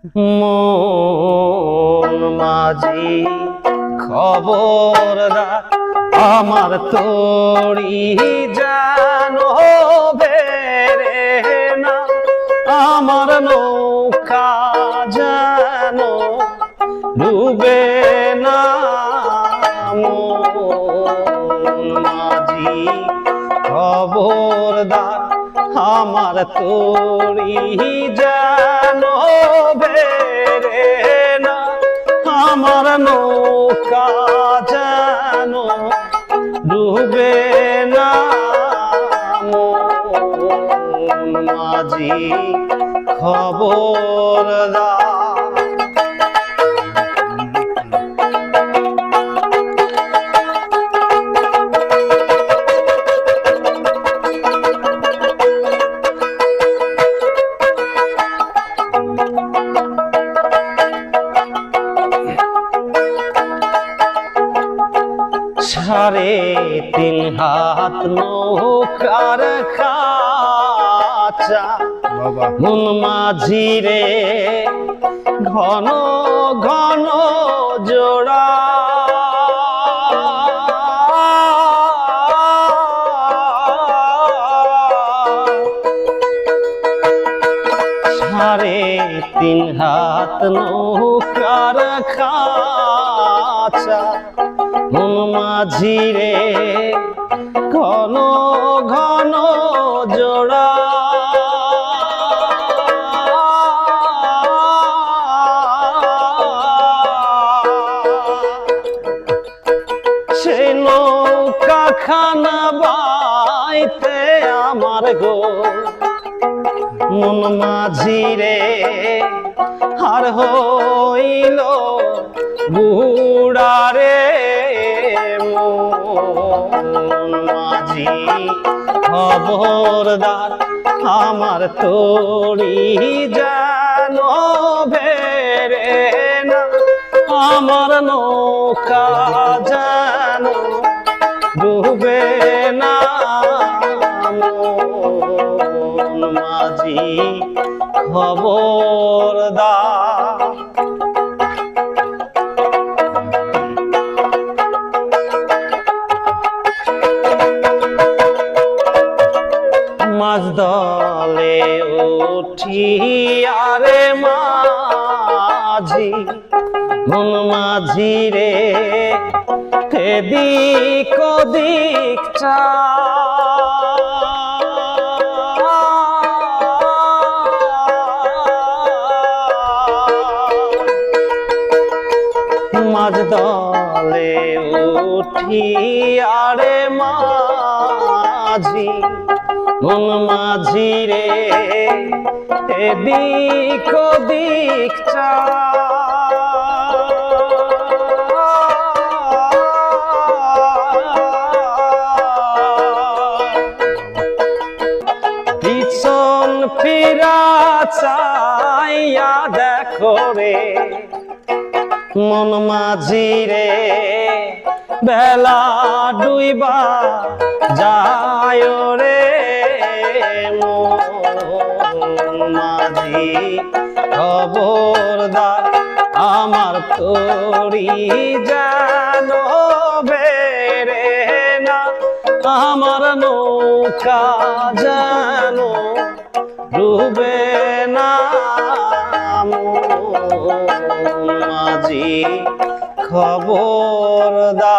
মন মাঝি খবরদার আমার তরি জানো বেরে না, আমার নৌকা জানো ডুবে না। মন মাঝি খবরদার আমার তরি জানো বেরে না, আমার নৌকা জানো ডুবে না। মন মাঝি খবরদার। সাড়ে তিন হাত নৌকার খাঁচা মন মাঝি রে ঘন ঘন জোড়া। সাড়ে তিন হাত নৌকার খাঁচা মন মাঝি রে ঘন ঘন জোড়া। সে নৌকা খানা বাইতে আমার গো মন মাঝি রে হার হইল বুড়ারে। মন মাঝি খবরদার আমার তরি জানো বেরে না, আমার নৌকা জানো ডুবে না। মন মাঝি খবরদার। মাঝ দলে উঠিয়ারে মাঝি মন মাঝি রে এদিক ওদিক চা। মাঝ দলে উঠিয়ারে মাঝি মন মাঝি রে এদিক ওদিক চা। পিছন ফিরা চাইয়া দেখো রে মন মাঝি রে বেলা ডুইবা যায় রে। মন মাঝি খবরদার আমার তরি জানো বেরে না, আমার নৌকা জানো ডুবে না। মন মাঝি খবরদার।